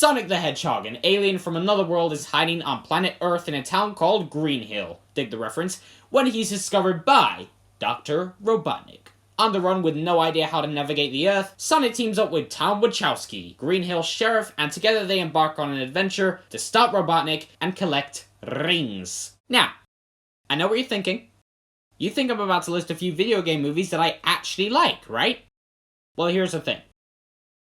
Sonic the Hedgehog, an alien from another world, is hiding on planet Earth in a town called Green Hill, dig the reference, when he's discovered by Dr. Robotnik. On the run with no idea how to navigate the Earth, Sonic teams up with Tom Wachowski, Green Hill Sheriff, and together they embark on an adventure to stop Robotnik and collect rings. Now, I know what you're thinking. You think I'm about to list a few video game movies that I actually like, right? Well, here's the thing.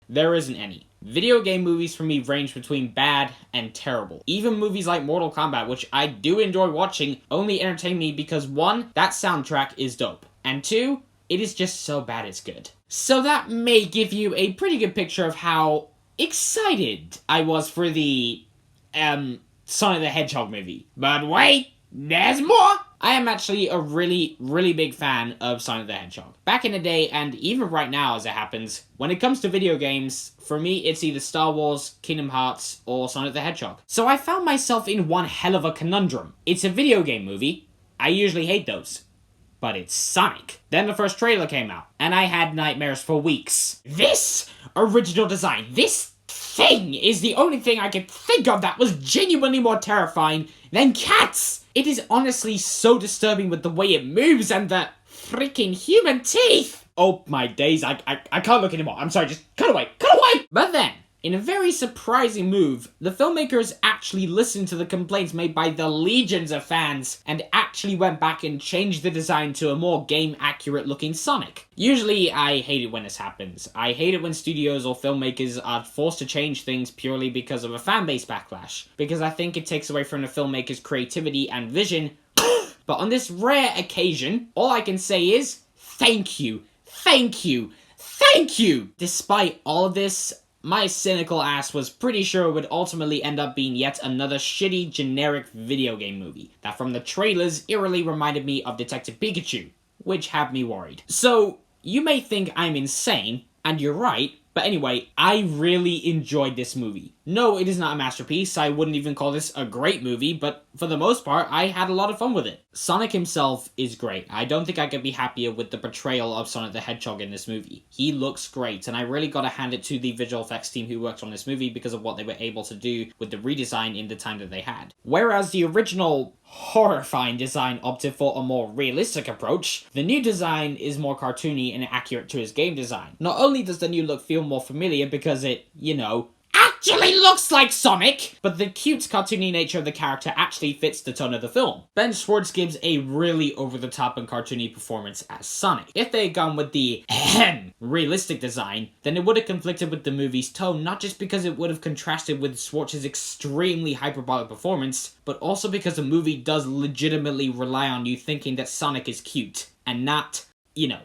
There isn't any. Video game movies for me range between bad and terrible. Even movies like Mortal Kombat, which I do enjoy watching, only entertain me because 1, that soundtrack is dope, and 2, it is just so bad it's good. So that may give you a pretty good picture of how excited I was for the, Sonic the Hedgehog movie. But wait, there's more! I am actually a really, really big fan of Sonic the Hedgehog. Back in the day, and even right now as it happens, when it comes to video games, for me it's either Star Wars, Kingdom Hearts, or Sonic the Hedgehog. So I found myself in one hell of a conundrum. It's a video game movie. I usually hate those. But it's Sonic. Then the first trailer came out, and I had nightmares for weeks. This original design, this thing is the only thing I could think of that was genuinely more terrifying than cats! It is honestly so disturbing with the way it moves and the freaking human teeth! Oh my days, I can't look anymore. I'm sorry, just cut away, cut away! But then, in a very surprising move, the filmmakers actually listened to the complaints made by the legions of fans and actually went back and changed the design to a more game-accurate looking Sonic. Usually, I hate it when this happens. I hate it when studios or filmmakers are forced to change things purely because of a fanbase backlash, because I think it takes away from the filmmaker's creativity and vision. But on this rare occasion, all I can say is, thank you, thank you, thank you! Despite all of this, my cynical ass was pretty sure it would ultimately end up being yet another shitty, generic video game movie that from the trailers eerily reminded me of Detective Pikachu, which had me worried. So, you may think I'm insane, and you're right, but anyway, I really enjoyed this movie. No, it is not a masterpiece, I wouldn't even call this a great movie, but for the most part, I had a lot of fun with it. Sonic himself is great. I don't think I could be happier with the portrayal of Sonic the Hedgehog in this movie. He looks great, and I really gotta hand it to the visual effects team who worked on this movie because of what they were able to do with the redesign in the time that they had. Whereas the original horrifying design opted for a more realistic approach, the new design is more cartoony and accurate to his game design. Not only does the new look feel more familiar because it, you know, actually looks like Sonic, but the cute cartoony nature of the character actually fits the tone of the film. Ben Schwartz gives a really over-the-top and cartoony performance as Sonic. If they had gone with the realistic design, then it would have conflicted with the movie's tone, not just because it would have contrasted with Schwartz's extremely hyperbolic performance, but also because the movie does legitimately rely on you thinking that Sonic is cute, and not, you know,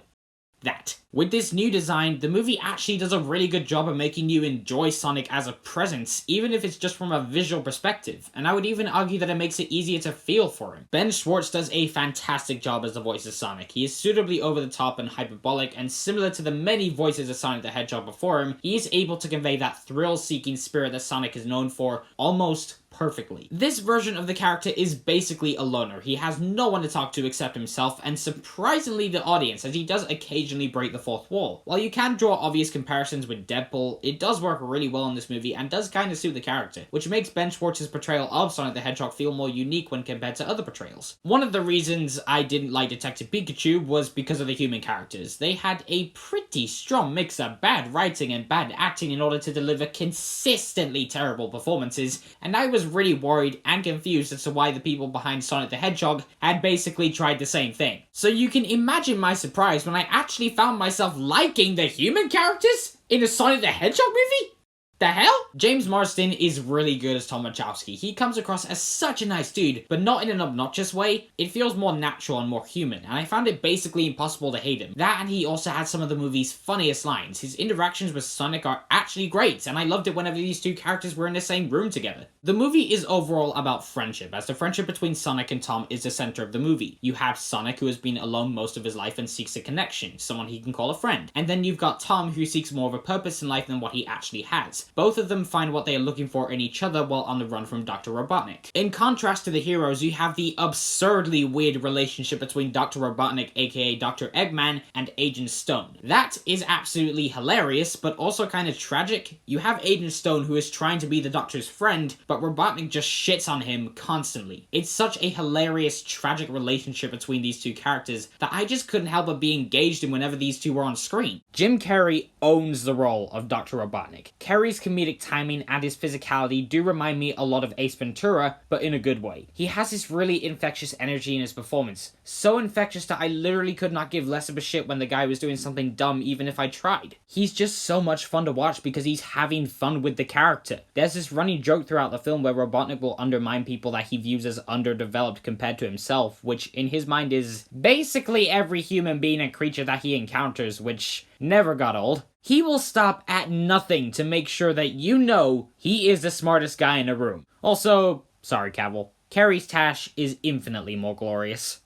that. With this new design, the movie actually does a really good job of making you enjoy Sonic as a presence, even if it's just from a visual perspective, and I would even argue that it makes it easier to feel for him. Ben Schwartz does a fantastic job as the voice of Sonic. He is suitably over the top and hyperbolic, and similar to the many voices of Sonic the Hedgehog before him, he is able to convey that thrill-seeking spirit that Sonic is known for almost perfectly. This version of the character is basically a loner. He has no one to talk to except himself, and surprisingly the audience, as he does occasionally break the fourth wall. While you can draw obvious comparisons with Deadpool, it does work really well in this movie and does kind of suit the character, which makes Ben Schwartz's portrayal of Sonic the Hedgehog feel more unique when compared to other portrayals. One of the reasons I didn't like Detective Pikachu was because of the human characters. They had a pretty strong mix of bad writing and bad acting in order to deliver consistently terrible performances, and I was really worried and confused as to why the people behind Sonic the Hedgehog had basically tried the same thing. So you can imagine my surprise when I actually found myself liking the human characters in a Sonic the Hedgehog movie? The hell? James Marsden is really good as Tom Wachowski. He comes across as such a nice dude, but not in an obnoxious way. It feels more natural and more human, and I found it basically impossible to hate him. That, and he also had some of the movie's funniest lines. His interactions with Sonic are actually great, and I loved it whenever these two characters were in the same room together. The movie is overall about friendship, as the friendship between Sonic and Tom is the center of the movie. You have Sonic, who has been alone most of his life and seeks a connection, someone he can call a friend. And then you've got Tom, who seeks more of a purpose in life than what he actually has. both of them find what they are looking for in each other while on the run from Dr. Robotnik. In contrast to the heroes, you have the absurdly weird relationship between Dr. Robotnik, aka Dr. Eggman, and Agent Stone. That is absolutely hilarious, but also kind of tragic. You have Agent Stone who is trying to be the Doctor's friend, but Robotnik just shits on him constantly. It's such a hilarious, tragic relationship between these two characters that I just couldn't help but be engaged in whenever these two were on screen. Jim Carrey owns the role of Dr. Robotnik. Carrey's comedic timing and his physicality do remind me a lot of Ace Ventura, but in a good way. He has this really infectious energy in his performance. So infectious that I literally could not give less of a shit when the guy was doing something dumb even if I tried. He's just so much fun to watch because he's having fun with the character. There's this running joke throughout the film where Robotnik will undermine people that he views as underdeveloped compared to himself, which in his mind is basically every human being and creature that he encounters, which never got old. He will stop at nothing to make sure that you know he is the smartest guy in the room. Also, sorry Cavill, Carrey's Tash is infinitely more glorious.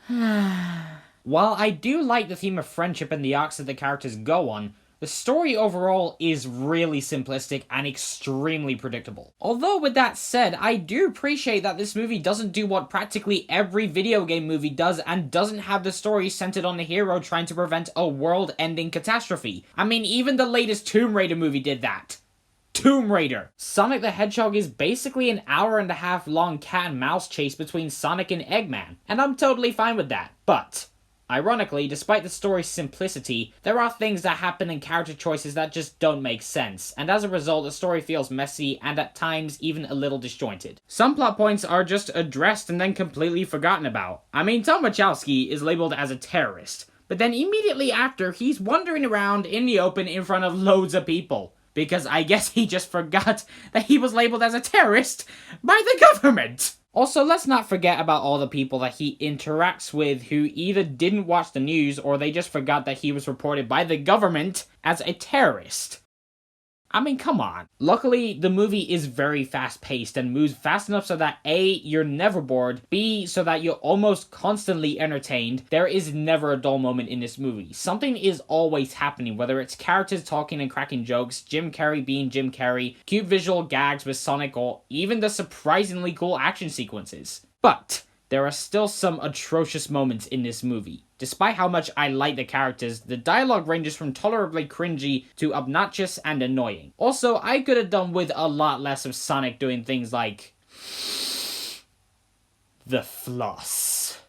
While I do like the theme of friendship and the arcs that the characters go on, the story overall is really simplistic and extremely predictable. Although with that said, I do appreciate that this movie doesn't do what practically every video game movie does and doesn't have the story centered on the hero trying to prevent a world-ending catastrophe. I mean, even the latest Tomb Raider movie did that. Tomb Raider! Sonic the Hedgehog is basically an hour-and-a-half long cat and mouse chase between Sonic and Eggman, and I'm totally fine with that. But ironically, despite the story's simplicity, there are things that happen in character choices that just don't make sense, and as a result, the story feels messy and at times even a little disjointed. Some plot points are just addressed and then completely forgotten about. I mean, Tom Wachowski is labeled as a terrorist, but then immediately after, he's wandering around in the open in front of loads of people. Because I guess he just forgot that he was labeled as a terrorist by the government! Also, let's not forget about all the people that he interacts with who either didn't watch the news or they just forgot that he was reported by the government as a terrorist. I mean, come on. Luckily, the movie is very fast-paced and moves fast enough so that A, you're never bored, B, so that you're almost constantly entertained. There is never a dull moment in this movie. Something is always happening, whether it's characters talking and cracking jokes, Jim Carrey being Jim Carrey, cute visual gags with Sonic, or even the surprisingly cool action sequences. But there are still some atrocious moments in this movie. Despite how much I like the characters, the dialogue ranges from tolerably cringy to obnoxious and annoying. Also, I could have done with a lot less of Sonic doing things like the floss.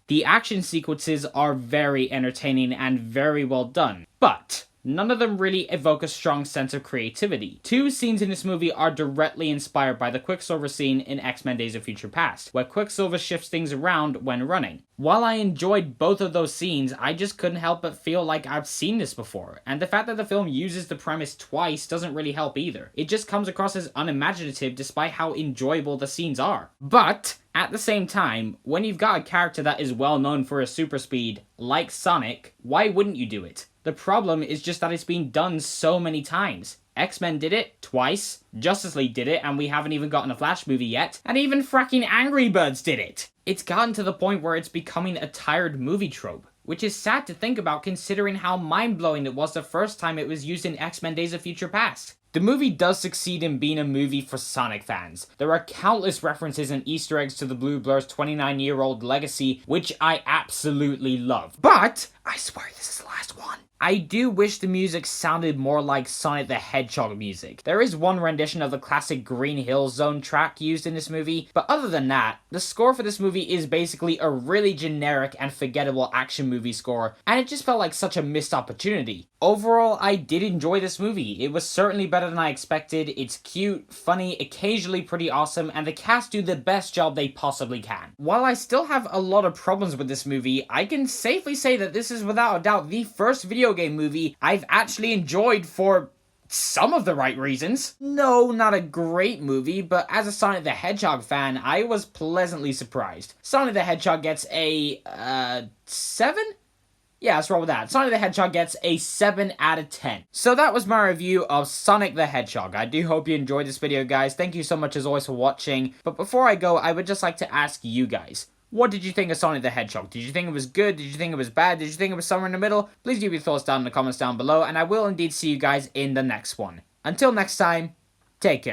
The action sequences are very entertaining and very well done, but none of them really evoke a strong sense of creativity. Two scenes in this movie are directly inspired by the Quicksilver scene in X-Men Days of Future Past, where Quicksilver shifts things around when running. While I enjoyed both of those scenes, I just couldn't help but feel like I've seen this before, and the fact that the film uses the premise twice doesn't really help either. It just comes across as unimaginative despite how enjoyable the scenes are. But at the same time, when you've got a character that is well known for his super speed, like Sonic, why wouldn't you do it? The problem is just that it's been done so many times. X-Men did it twice, Justice League did it, and we haven't even gotten a Flash movie yet, and even fracking Angry Birds did it! It's gotten to the point where it's becoming a tired movie trope, which is sad to think about considering how mind-blowing it was the first time it was used in X-Men Days of Future Past. The movie does succeed in being a movie for Sonic fans. There are countless references and Easter eggs to the Blue Blur's 29-year-old legacy, which I absolutely love. But I swear this is the last one. I do wish the music sounded more like Sonic the Hedgehog music. There is one rendition of the classic Green Hill Zone track used in this movie, but other than that, the score for this movie is basically a really generic and forgettable action movie score, and it just felt like such a missed opportunity. Overall, I did enjoy this movie. It was certainly better than I expected. It's cute, funny, occasionally pretty awesome, and the cast do the best job they possibly can. While I still have a lot of problems with this movie, I can safely say that this is without a doubt the first video game movie I've actually enjoyed for some of the right reasons. No, not a great movie, but as a Sonic the Hedgehog fan, I was pleasantly surprised. Sonic the Hedgehog gets a 7? Yeah, let's roll with that. Sonic the Hedgehog gets a 7 out of 10. So that was my review of Sonic the Hedgehog. I do hope you enjoyed this video, guys. Thank you so much as always for watching. But before I go, I would just like to ask you guys, What did you think of Sonic the Hedgehog? Did you think it was good? Did you think it was bad? Did you think it was somewhere in the middle? Please give your thoughts down in the comments down below, and I will indeed see you guys in the next one. Until next time, take care.